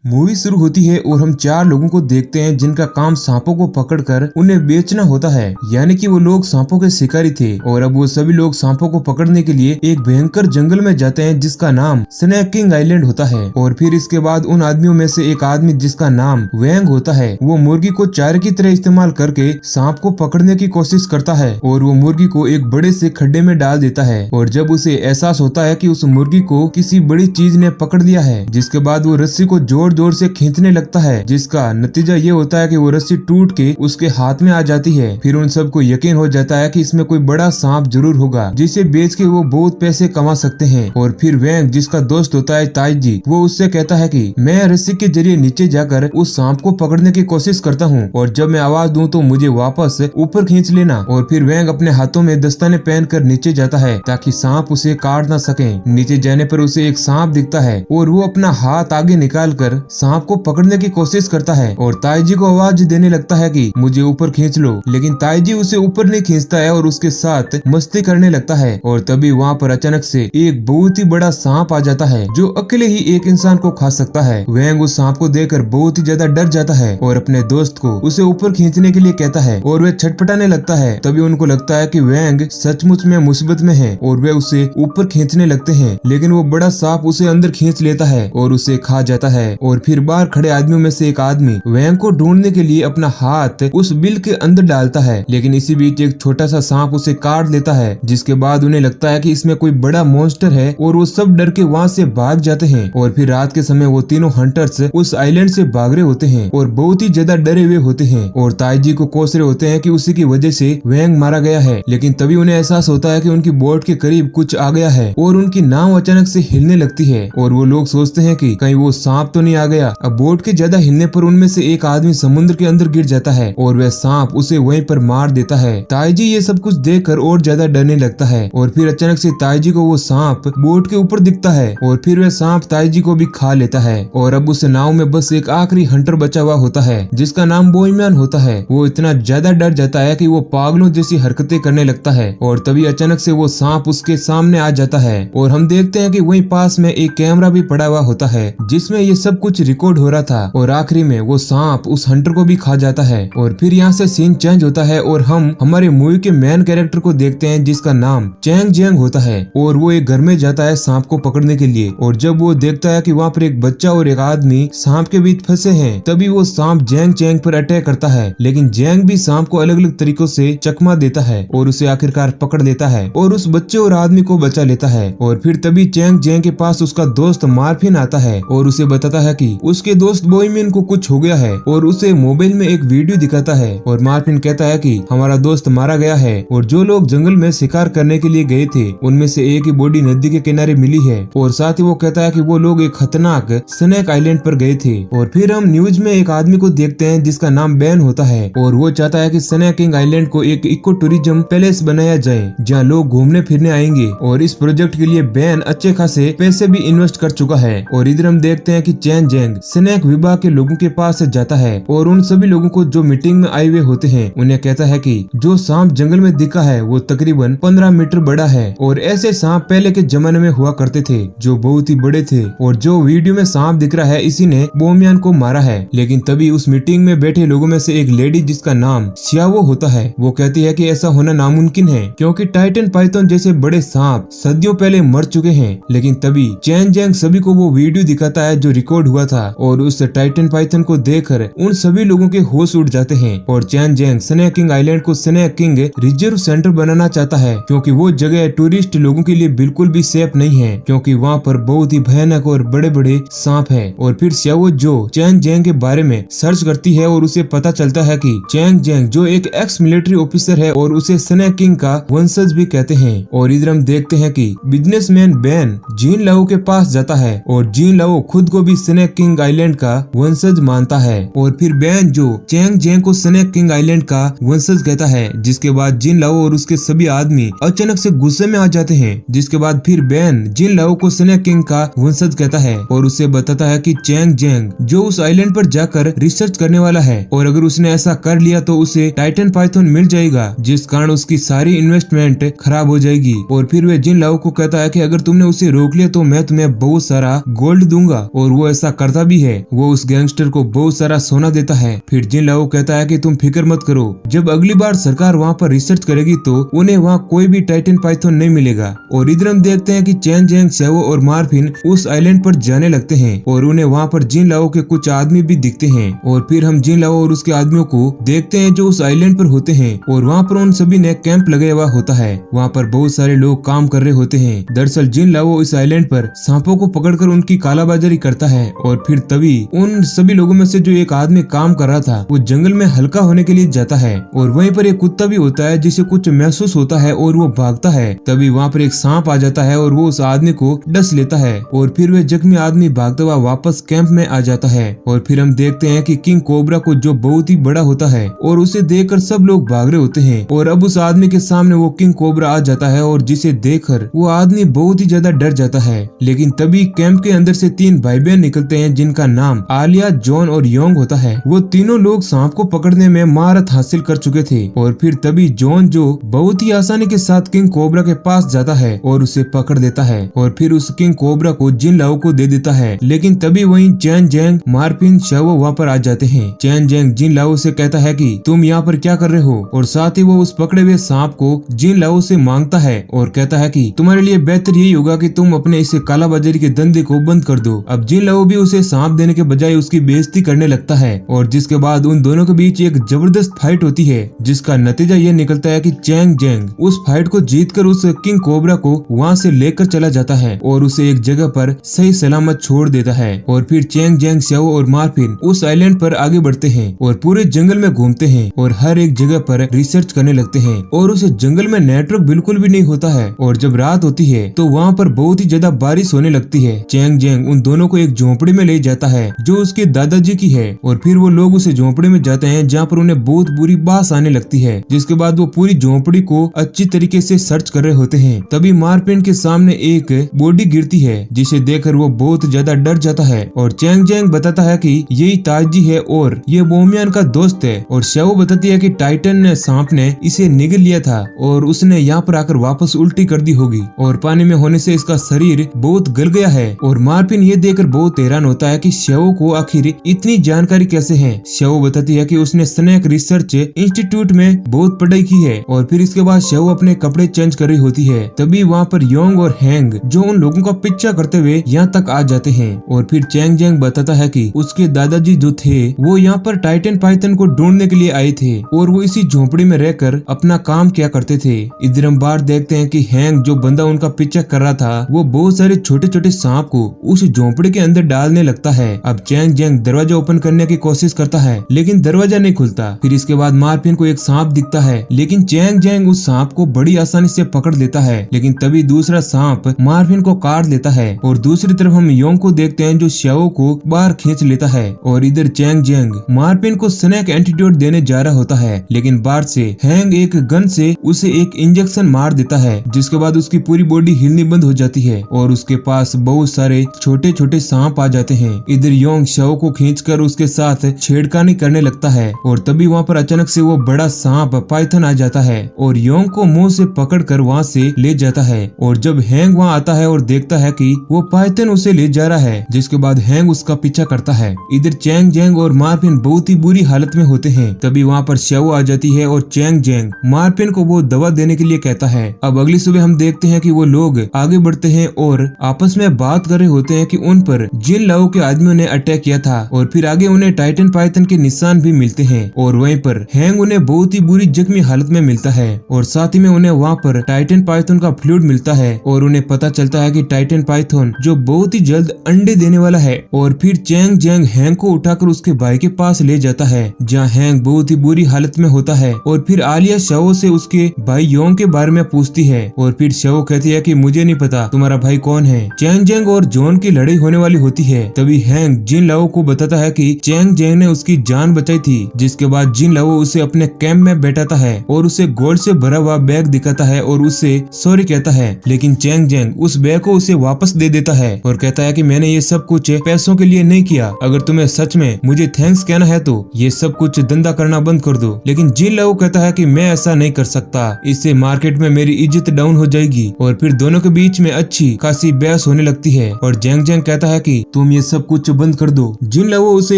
Movie शुरू होती है और हम चार लोगों को देखते हैं जिनका काम सांपों को पकड़कर उन्हें बेचना होता है। यानी कि वो लोग सांपों के शिकारी थे और अब वो सभी लोग सांपों को पकड़ने के लिए एक भयंकर जंगल में जाते हैं जिसका नाम स्नेक किंग आइलैंड होता है। और फिर इसके बाद उन आदमियों में से एक आदमी जिसका नाम वैंग होता है, वो मुर्गी को चारे की तरह इस्तेमाल करके सांप को पकड़ने की कोशिश करता है और वो मुर्गी को एक बड़े से खड्डे में डाल देता है। और जब उसे एहसास होता है कि उस मुर्गी को किसी बड़ी चीज ने पकड़ लिया है, जिसके बाद वो रस्सी को जोर से खींचने लगता है, जिसका नतीजा ये होता है कि वो रस्सी टूट के उसके हाथ में आ जाती है। फिर उन सबको यकीन हो जाता है कि इसमें कोई बड़ा सांप जरूर होगा जिसे बेच के वो बहुत पैसे कमा सकते हैं। और फिर वैंग जिसका दोस्त होता है ताइजी, वो उससे कहता है कि मैं रस्सी के जरिए नीचे जाकर उस सांप को पकड़ने की कोशिश करता हूँ और जब मैं आवाज दूं तो मुझे वापस ऊपर खींच लेना। और फिर वैंग अपने हाथों में दस्ताने पहनकर नीचे जाता है ताकि सांप उसे काट ना सके। नीचे जाने पर उसे एक सांप दिखता है और वो अपना हाथ आगे निकाल कर सांप को पकड़ने की कोशिश करता है और ताइजी को आवाज देने लगता है कि मुझे ऊपर खींच लो, लेकिन ताइजी उसे ऊपर नहीं खींचता है और उसके साथ मस्ती करने लगता है। और तभी वहाँ पर अचानक से एक बहुत ही बड़ा सांप आ जाता है जो अकेले ही एक इंसान को खा सकता है। वैंग उस सांप को देखकर बहुत ही ज्यादा डर जाता है और अपने दोस्त को उसे ऊपर खींचने के लिए कहता है और वह छटपटाने लगता है। तभी उनको लगता है कि वैंग सचमुच में मुसीबत में है और वे उसे ऊपर खींचने लगते हैं, लेकिन वो बड़ा सांप उसे अंदर खींच लेता है और उसे खा जाता है। और फिर बाहर खड़े आदमियों में से एक आदमी वैंग को ढूंढने के लिए अपना हाथ उस बिल के अंदर डालता है, लेकिन इसी बीच एक छोटा सा सांप उसे काट लेता है, जिसके बाद उन्हें लगता है कि इसमें कोई बड़ा मॉन्स्टर है और वो सब डर के वहाँ से भाग जाते हैं। और फिर रात के समय वो तीनों हंटर्स उस आइलैंड से भाग रहे होते हैं और बहुत ही ज्यादा डरे हुए होते हैं और ताइजी को कोस रहे होते हैं कि उसी की वजह से वैंग मारा गया है। लेकिन तभी उन्हें एहसास होता है कि उनकी बोट के करीब कुछ आ गया है और उनकी नाव अचानक से हिलने लगती है और वो लोग सोचते हैं कि कहीं वो सांप तो नहीं आ गया। अब बोट के ज्यादा हिलने पर उनमें से एक आदमी समुद्र के अंदर गिर जाता है और वह सांप उसे वहीं पर मार देता है। ताइजी ये सब कुछ देखकर और ज्यादा डरने लगता है और फिर अचानक से ताइजी को वो सांप बोट के ऊपर दिखता है और फिर वह सांप ताइजी को भी खा लेता है। और अब उस नाव में बस एक आखिरी हंटर बचा हुआ होता है जिसका नाम बोईमैन होता है। वो इतना ज्यादा डर जाता है कि वो पागलों जैसी हरकतें करने लगता है और तभी अचानक से वो सांप उसके सामने आ जाता है और हम देखते हैं कि वहीं पास में एक कैमरा भी पड़ा हुआ होता है जिसमें ये सब कुछ रिकॉर्ड हो रहा था। और आखिरी में वो सांप उस हंटर को भी खा जाता है। और फिर यहाँ से सीन चेंज होता है और हम हमारे मूवी के मेन कैरेक्टर को देखते हैं जिसका नाम चैंग जेंग होता है और वो एक घर में जाता है सांप को पकड़ने के लिए। और जब वो देखता है कि वहाँ पर एक बच्चा और एक आदमी सांप के बीच फंसे हैं, तभी वो सांप जेंग चैंग पर अटैक करता है, लेकिन जेंग भी सांप को अलग अलग तरीकों से चकमा देता है और उसे आखिरकार पकड़ लेता है और उस बच्चे और आदमी को बचा लेता है। और फिर तभी चैंग जेंग के पास उसका दोस्त मार्फिन आता है और उसे बताता है कि उसके दोस्त बोईमिन को कुछ हो गया है और उसे मोबाइल में एक वीडियो दिखाता है और मार्फिन कहता है कि हमारा दोस्त मारा गया है और जो लोग जंगल में शिकार करने के लिए गए थे उनमें से एक ही बॉडी नदी के किनारे मिली है। और साथ ही वो कहता है कि वो लोग एक खतरनाक स्नेक आइलैंड पर गए थे। और फिर हम न्यूज में एक आदमी को देखते हैं जिसका नाम बैन होता है और वो चाहता है कि स्नेक किंग आइलैंड को एक इको टूरिज्म पैलेस बनाया जाए जहाँ लोग घूमने फिरने आएंगे। और इस प्रोजेक्ट के लिए बैन अच्छे खासे पैसे भी इन्वेस्ट कर चुका है। और इधर हम देखते हैं कि चैन जेंग स्नेक विभाग के लोगों के पास जाता है और उन सभी लोगों को जो मीटिंग में आए हुए होते हैं उन्हें कहता है कि जो सांप जंगल में दिखा है वो तकरीबन 15 मीटर बड़ा है और ऐसे सांप पहले के जमाने में हुआ करते थे जो बहुत ही बड़े थे और जो वीडियो में सांप दिख रहा है इसी ने बोमियान को मारा है। लेकिन तभी उस मीटिंग में बैठे लोगों में से एक लेडी जिसका नाम सियावो होता है, वो कहती है कि ऐसा होना नामुमकिन है क्योंकि टाइटन पाइथन जैसे बड़े सांप सदियों पहले मर चुके हैं। लेकिन तभी चैन जेंग सभी को वो वीडियो दिखाता है जो रिकॉर्ड हुआ था और उस टाइटन पाइथन को देखकर उन सभी लोगों के होश उड़ जाते हैं। और चैन जेंग स्नेक किंग आइलैंड को स्नेक किंग रिजर्व सेंटर बनाना चाहता है क्योंकि वो जगह टूरिस्ट लोगों के लिए बिल्कुल भी सेफ नहीं है क्योंकि वहाँ पर बहुत ही भयानक और बड़े बड़े सांप है। और फिर सियावो जो चैंग जेंग के बारे में सर्च करती है और उसे पता चलता है कि चैंग जेंग जो एक एक्स मिलिट्री ऑफिसर है और उसे स्नेक किंग का वंशज भी कहते हैं। और इधर हम देखते हैं कि बिजनेसमैन बैन जीन लाओ के पास जाता है और जीन लाओ खुद को भी स्नेक किंग आइलैंड का वंशज मानता है। और फिर बैन जो चैंग जेंग को स्नेक किंग आइलैंड का वंशज कहता है, जिसके बाद जिन लाओ और उसके सभी आदमी अचानक से गुस्से में आ जाते हैं। जिसके बाद फिर बैन जिन लाओ को स्नेक किंग का वंशज कहता है और उसे बताता है कि चैंग जेंग जो उस आइलैंड पर जाकर रिसर्च करने वाला है और अगर उसने ऐसा कर लिया तो उसे टाइटन पाइथन मिल जाएगा जिस कारण उसकी सारी इन्वेस्टमेंट खराब हो जाएगी। और फिर वे जिन लाओ को कहता है कि अगर तुमने उसे रोक लिया तो मैं तुम्हें बहुत सारा गोल्ड दूंगा और वो ऐसा ऐसा करता भी है। वो उस गैंगस्टर को बहुत सारा सोना देता है। फिर जिन लाओ कहता है कि तुम फिक्र मत करो, जब अगली बार सरकार वहाँ पर रिसर्च करेगी तो उन्हें वहाँ कोई भी टाइटन पाइथन नहीं मिलेगा। और इधर हम देखते हैं कि चैन जैंग, शैवो और मार्फिन उस आइलैंड पर जाने लगते हैं और उन्हें वहाँ पर जिन लाओ के कुछ आदमी भी दिखते हैं। और फिर हम जिन लाओ और उसके आदमियों को देखते हैं जो उस आइलैंड पर होते हैं और वहाँ पर उन सभी ने कैंप लगाया हुआ होता है। वहाँ पर बहुत सारे लोग काम कर रहे होते हैं। दरअसल जिन लाओ इस आइलैंड पर सांपों को पकड़कर उनकी कालाबाजारी करता है और फिर तभी उन सभी लोगों में से जो एक आदमी काम कर रहा था वो जंगल में हल्का होने के लिए जाता है और वहीं पर एक कुत्ता भी होता है जिसे कुछ महसूस होता है और वो भागता है। तभी वहाँ पर एक सांप आ जाता है और वो उस आदमी को डस लेता है और फिर वह जख्मी आदमी भागता हुआ वापस कैंप में आ जाता है। और फिर हम देखते हैं कि किंग कोबरा को, जो बहुत ही बड़ा होता है, और उसे देखकर सब लोग भाग रहे होते हैं और अब उस आदमी के सामने वो किंग कोबरा आ जाता है और जिसे देखकर वो आदमी बहुत ही ज्यादा डर जाता है। लेकिन तभी कैंप के अंदर से 3 भाई बहन निकलते हैं जिनका नाम आलिया, जॉन और योंग होता है। वो तीनों लोग सांप को पकड़ने में महारत हासिल कर चुके थे और फिर तभी जॉन, जो बहुत ही आसानी के साथ किंग कोबरा के पास जाता है और उसे पकड़ देता है और फिर उस किंग कोबरा को जिन लाओ को दे देता है। लेकिन तभी वहीं चैन जैंग, मार्फिन, शैवो वहाँ पर आ जाते हैं। चैन जैंग जिन लाओ से कहता है कि तुम यहाँ पर क्या कर रहे हो, और साथ ही वो उस पकड़े हुए सांप को जिन लाओ से मांगता है और कहता है कि तुम्हारे लिए बेहतर यही होगा कि तुम अपने इस कालाबाजारी के धंधे को बंद कर दो। अब जिन लाओ भी उसे सांप देने के बजाय उसकी बेइज्जती करने लगता है और जिसके बाद उन दोनों के बीच एक जबरदस्त फाइट होती है जिसका नतीजा ये निकलता है कि चैंग जैंग उस फाइट को जीतकर उस किंग कोबरा को वहाँ से लेकर चला जाता है और उसे एक जगह पर सही सलामत छोड़ देता है। और फिर चैंग जैंग, शैवो और मार्फिन उस आइलैंड पर आगे बढ़ते हैं और पूरे जंगल में घूमते हैं और हर एक जगह पर रिसर्च करने लगते हैं। और उस जंगल में नेटवर्क बिल्कुल भी नहीं होता है और जब रात होती है तो वहाँ पर बहुत ही ज्यादा बारिश होने लगती है। चैंग जैंग उन दोनों को एक झोपड़ी में ले जाता है जो उसके दादाजी की है और फिर वो लोग उस झोपड़ी में जाते हैं जहाँ पर उन्हें बहुत बुरी बास आने लगती है। जिसके बाद वो पूरी झोपड़ी को अच्छी तरीके से सर्च कर रहे होते हैं। तभी मार्फिन के सामने एक बॉडी गिरती है जिसे देखकर वो बहुत ज्यादा डर जाता है और चैंग जैंग बताता है कि यही ताजी है और ये बोमियान का दोस्त है। और शैवो बताती है कि टाइटन सांप ने इसे निगल लिया था और उसने यहाँ पर आकर वापस उल्टी कर दी होगी और पानी में होने से इसका शरीर बहुत गल गया है। और मार्फिन ये देखकर बहुत हैरान होता है कि शैवो को आखिर इतनी जानकारी कैसे है। शैवो बताती है कि उसने स्नेक रिसर्च इंस्टीट्यूट में बहुत पढ़ाई की है। और फिर इसके बाद शैवो अपने कपड़े चेंज कर रही होती है। तभी वहाँ पर योंग और हैंग, जो उन लोगों का पीछा करते हुए यहाँ तक आ जाते हैं। और फिर चैंग जैंग बताता है कि उसके दादाजी जो थे वो यहाँ पर टाइटन पाइथन को ढूंढने के लिए आए थे और वो इसी झोपड़ी में रहकर अपना काम किया करते थे। इधर हम बाहर देखते हैं कि हैंग, जो बंदा उनका पीछा कर रहा था, वो बहुत सारे छोटे छोटे सांप को उस झोपड़ी के अंदर डालने लगता है। अब चैंग जैंग दरवाजा ओपन करने की कोशिश करता है लेकिन दरवाजा नहीं खुलता। फिर इसके बाद मार्फिन को एक सांप दिखता है लेकिन चैंग जैंग उस सांप को बड़ी आसानी से पकड़ लेता है। लेकिन तभी दूसरा सांप मार्फिन को काट लेता है और दूसरी तरफ हम योंग को देखते हैं जो शैवो को बाहर खींच लेता है। और इधर चैंग जैंग मार्फिन को स्नेक एंटीडोट देने जा रहा होता है लेकिन बाहर से हैंग एक गन से उसे एक इंजेक्शन मार देता है जिसके बाद उसकी पूरी बॉडी हिलनी बंद हो जाती है और उसके पास बहुत सारे छोटे छोटे सांप आ जाते हैं। इधर योंग शैवो को खींचकर उसके साथ छेड़खानी करने लगता है और तभी वहाँ पर अचानक से वो बड़ा सांप पाइथन आ जाता है और योंग को मुंह से पकड़कर वहाँ से ले जाता है। और जब हैंग वहाँ आता है और देखता है कि वो पाइथन उसे ले जा रहा है, जिसके बाद हैंग उसका पीछा करता है। इधर चैंग जैंग और मार्फिन बहुत ही बुरी हालत में होते हैं। तभी वहाँ पर शैवो आ जाती है और चैंग जैंग मार्फिन को वो दवा देने के लिए कहता है। अब अगली सुबह हम देखते हैं कि वो लोग आगे बढ़ते हैं और आपस में बात कर रहे होते हैं कि उन पर जिन लाओ के आदमियों ने अटैक किया था और फिर आगे उन्हें टाइटन पाइथन के निशान भी मिलते हैं। और वहीं पर हैंग उन्हें बहुत ही बुरी जख्मी हालत में मिलता है और साथ ही में उन्हें वहाँ पर टाइटन पाइथन का फ्लूइड मिलता है और उन्हें पता चलता है कि टाइटन पाइथन जो बहुत ही जल्द अंडे देने वाला है। और फिर चैंग जैंग हैंग को उठाकर उसके भाई के पास ले जाता है जहाँ हैंग बहुत ही बुरी हालत में होता है। और फिर आलिया शैवो से उसके भाई योंग के बारे में पूछती है और फिर शैवो कहती है कि मुझे नहीं पता तुम्हारा भाई कौन है। चैंग जैंग और जॉन की लड़ाई होने वाली होती है। तभी हैंग जिन लाओ को बताता है कि चैंग जैंग ने उसकी जान बचाई थी। जिसके बाद जिन लाओ उसे अपने कैंप में बैठाता है और उसे गोल्ड से भरा हुआ बैग दिखाता है और उससे सॉरी कहता है। लेकिन चैंग जैंग उस बैग को उसे वापस दे देता है और कहता है कि मैंने ये सब कुछ पैसों के लिए नहीं किया, अगर तुम्हें सच में मुझे थैंक्स कहना है तो ये सब कुछ धंधा करना बंद कर दो। लेकिन जिन लाओ कहता है कि मैं ऐसा नहीं कर सकता, इससे मार्केट में मेरी इज्जत डाउन हो जाएगी। और फिर दोनों के बीच में अच्छी खासी बहस होने लगती है और जैंग जैंग कहता है कि तुम ये सब कुछ बंद कर दो। जिन लाओ उसे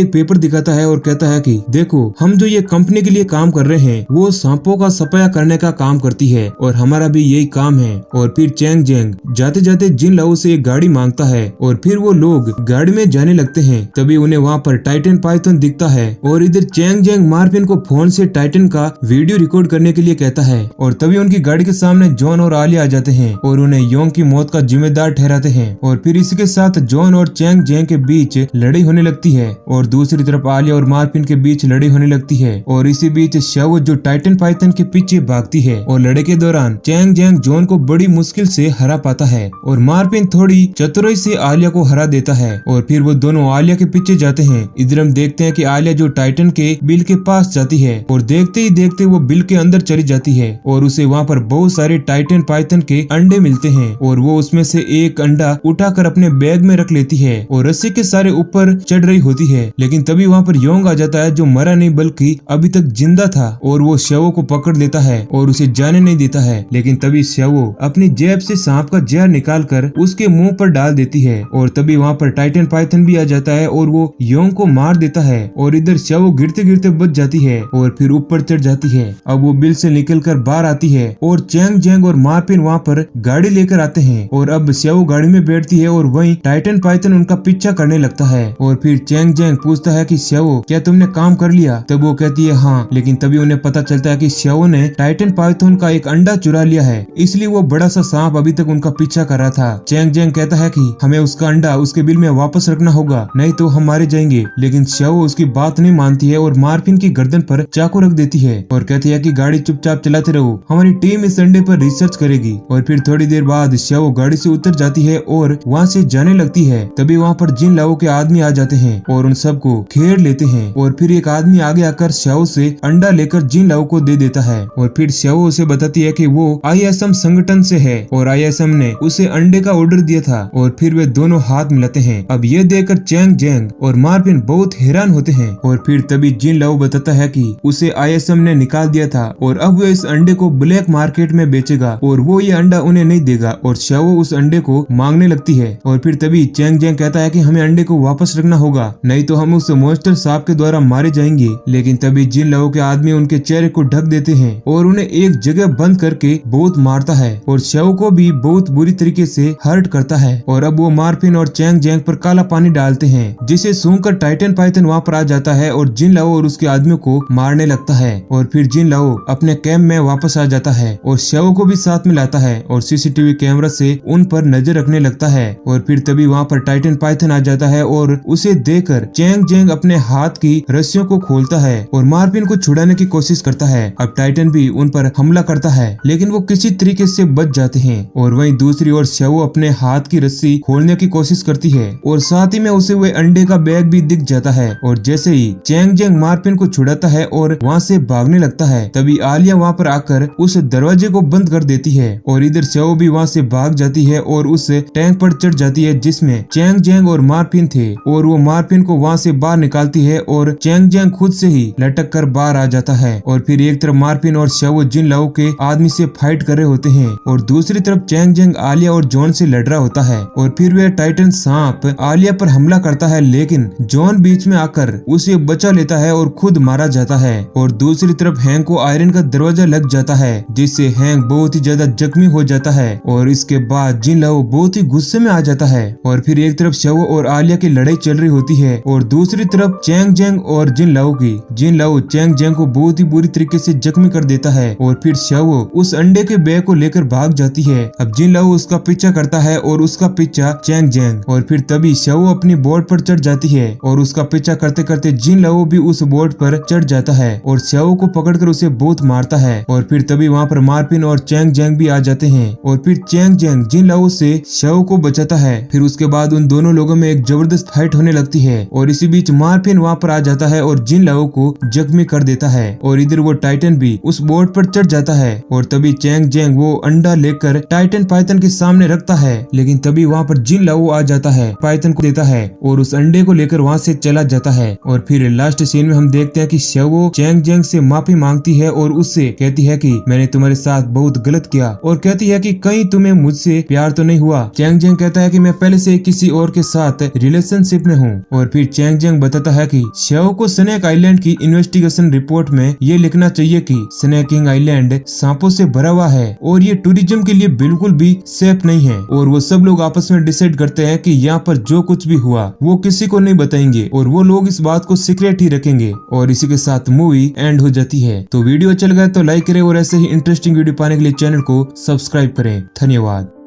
एक पेपर दिखाता है और कहता है कि देखो, हम जो ये कंपनी के लिए काम कर रहे हैं वो सांपों का सफाया करने का काम करती है और हमारा भी यही काम है। और फिर चैंग जैंग जाते जाते जिन लाओ से एक गाड़ी मांगता है और फिर वो लोग गाड़ी में जाने लगते हैं। तभी उन्हें वहाँ पर टाइटन पाइथन दिखता है और इधर चैंग जैंग मार्विन को फोन से टाइटन का वीडियो रिकॉर्ड करने के लिए कहता है। और तभी उनकी गाड़ी के सामने जॉन और आलिया आ जाते हैं और उन्हें योंग की मौत का जिम्मेदार ठहराते हैं। और फिर इसके साथ जॉन और चैंग जैंग के बीच लड़ाई होने लगती है और दूसरी तरफ आलिया और मार्विन के बीच लड़ाई होने लगती है। और इसी बीच शव जो टाइटन पाइथन के पीछे भागती है और लड़ाई के दौरान चैंग जैंग जॉन को बड़ी मुश्किल से हरा पाता है और मार्विन थोड़ी चतुराई से आलिया को हरा देता है। और फिर वो दोनों आलिया के पीछे जाते हैं। इधर हम देखते हैं कि आलिया जो टाइटन के बिल के पास जाती है और देखते ही देखते वो बिल के अंदर चली जाती है और उसे वहाँ पर बहुत सारे टाइटन पाइथन के अंडे मिलते हैं और वो उसमें से एक अंडा उठाकर अपने बैग में रख लेती है और रस्सी के सारे ऊपर चढ़ रही होती है। लेकिन तभी वहाँ पर योंग आ जाता है जो मरा नहीं बल्कि अभी तक जिंदा था और वो शवो को पकड़ लेता है और उसे जाने नहीं देता है। लेकिन तभी शवो अपनी जेब से सांप का जहर निकाल कर उसके मुंह पर डाल देती है और तभी वहाँ पर टाइटन पाइथन भी आ जाता है और वो योंग को मार देता है। और इधर शवो गिरते गिरते बच जाती है और फिर ऊपर चढ़ जाती है। अब वो बिल से निकलकर बाहर आती है और चैंग जैंग और मार्विन वहाँ पर गाड़ी लेकर आते हैं और अब शवो गाड़ी में बैठती है और वहीं टाइटन पाइथन उनका पीछा करने लगता है। और फिर चैंग जैंग पूछता है कि शवो, क्या तुमने काम कर लिया? तब वो कहती है हाँ। लेकिन तभी उन्हें पता चलता है कि शवो ने टाइटन पाइथन का एक अंडा चुरा लिया है, इसलिए वो बड़ा सा सांप अभी तक उनका पीछा कर रहा था। चैंग जैंग कहता है कि हमें उसका अंडा उसके बिल में वापस रखना होगा, नहीं तो हम मारे जाएंगे। लेकिन शवो उसकी बात नहीं मानती है और मार्विन की गर्दन पर चाकू रख देती है और कहती है कि गाड़ी चुपचाप चलाते रहो, हमारी टीम इस अंडे पर रिसर्च करेगी। और फिर थोड़ी देर बाद शवो गाड़ी से उतर जाती है और वहाँ से जाने लगती है। तभी वहाँ पर जिन लाओ के आदमी आ जाते हैं और उन सबको घेर लेते हैं। और फिर एक आदमी आगे आकर शवो से अंडा लेकर जिन लाओ को दे देता है और फिर शवो उसे बताती है कि वो ISM संगठन से है और ISM ने उसे अंडे का ऑर्डर दिया था। और फिर वे दोनों हाथ मिलाते हैं। अब ये देखकर चैंग जैंग और मार्विन बहुत हैरान होते हैं। और फिर तभी जिन लाओ बताता है कि उसे ISM ने निकाल दिया था और अब वो इस अंडे को ब्लैक मार्केट में बेचेगा और वो ये अंडा उन्हें नहीं देगा। और शवो उस अंडे को मांगने लगती है। और फिर तभी चैंग जैंग कहता है कि हमें अंडे को वापस रखना होगा, नहीं तो हम उस मॉन्स्टर सांप के द्वारा मारे जाएंगे। लेकिन तभी जिन लाओ के आदमी उनके चेहरे को ढक देते हैं और उन्हें एक जगह बंद करके बहुत मारता है और शव को भी बहुत बुरी तरीके से हर्ट करता है। और अब वो मार्विन और चैंग जैंग पर काला पानी डालते हैं, जिसे सूंघकर टाइटन पाइथन वहाँ पर आ जाता है और जिन लाओ और उसके आदमियों को मारने लगता है। और फिर जिन लाओ अपने कैंप में वापस आ जाता है और शव को भी साथ में लाता है और CCTV कैमरा से उन पर नजर रखने लगता है। और फिर तभी वहाँ पर टाइटन पाइथन आ जाता है और उसे देखकर चैंग जैंग अपने हाथ की रस्सियों को खोलता है और मार्विन को छुड़ाने की कोशिश करता है। अब टाइटन भी उन पर हमला करता है लेकिन वो किसी तरीके से बच जाते हैं। और वहीं दूसरी ओर शवो अपने हाथ की रस्सी खोलने की कोशिश करती है और साथ ही में उसे वो अंडे का बैग भी दिख जाता है। और जैसे ही चैंग जैंग मार्विन को छुड़ाता है और वहाँ से भागने लगता है, तभी आलिया वहाँ पर आकर उस दरवाजे को बंद कर देती है। और इधर शवो भी वहाँ से भाग जाती है और उस टैंक पर चढ़ जाती है जिसमें चैंग जैंग और मार्विन थे और वो मार्विन को वहाँ से बाहर निकालती है और चैंग जैंग खुद से ही लटक कर बाहर आ जाता है। और फिर एक तरफ मार्विन और शवो जिन लाओ के आदमी से फाइट कर रहे होते हैं और दूसरी तरफ चैंग जैंग आलिया और जॉन से लड़ रहा होता है। और फिर वह टाइटन सांप आलिया पर हमला करता है लेकिन जॉन बीच में आकर उसे बचा लेता है और खुद मारा जाता है। और दूसरी तरफ हैंक को आयरन का दरवाजा लग जाता है जिससे हैंक बहुत ही ज्यादा जख्मी हो जाता है। और इसके बाद जिन लाओ बहुत ही गुस्से में आ जाता है। और फिर एक तरफ शवो और आलिया की लड़ाई चल रही होती है और दूसरी तरफ चैंग जैंग और जिन लाओ की। जिन लाओ चैंग जैंग को बहुत ही बुरी तरीके से जख्मी कर देता है और फिर शवो उस अंडे के बैग को लेकर भाग जाती है। अब जिन लाओ उसका पीछा करता है और उसका पीछा चैंग जैंग। और फिर तभी शवो अपनी बोट पर चढ़ जाती है और उसका पीछा करते करते जिन लाओ भी उस बोट पर चढ़ जाता है और शवो को पकड़कर उसे बहुत मारता है। और फिर तभी वहाँ पर मार्विन और चैंग जैंग भी आ जाते हैं और फिर चैंग जैंग जिन लाओ से शवो को बचाता है। फिर उसके बाद उन दोनों लोगों में एक जबरदस्त फाइट होने लगती है और इसी बीच मार्विन वहाँ पर आ जाता है और जिन लाओ को जख्मी कर देता है। और इधर वो टाइटन भी उस बोट पर चढ़ जाता है और तभी चैंग जैंग वो अंडा लेकर टाइटन पाइथन के सामने रखता है। लेकिन तभी वहाँ पर जिन लाओ आ जाता है, पाइथन को देता है और उस अंडे को लेकर वहाँ से चला जाता है। और फिर लास्ट सीन में हम देखते हैं कि शवो चैंग जैंग से माफी मांगती है और उससे कहती है कि मैंने तुम्हारे साथ बहुत गलत किया और कहती है कि कहीं तुम्हें मुझसे प्यार तो नहीं हुआ। चैंग जैंग कहता है कि मैं पहले से किसी और के साथ रिलेशनशिप में हूँ। और फिर चैंग जियांग बताता है कि श्याओ को स्नेक आइलैंड की इन्वेस्टिगेशन रिपोर्ट में ये लिखना चाहिए कि स्नेकिंग आइलैंड सांपों से भरा हुआ है और ये टूरिज्म के लिए बिल्कुल भी सेफ नहीं है। और वो सब लोग आपस में डिसाइड करते हैं कि यहाँ पर जो कुछ भी हुआ वो किसी को नहीं बताएंगे और वो लोग इस बात को सीक्रेट ही रखेंगे। और इसी के साथ मूवी एंड हो जाती है। तो वीडियो अच्छा लगा तो लाइक करें और ऐसे ही इंटरेस्टिंग वीडियो पाने के लिए चैनल को सब्सक्राइब करें। धन्यवाद।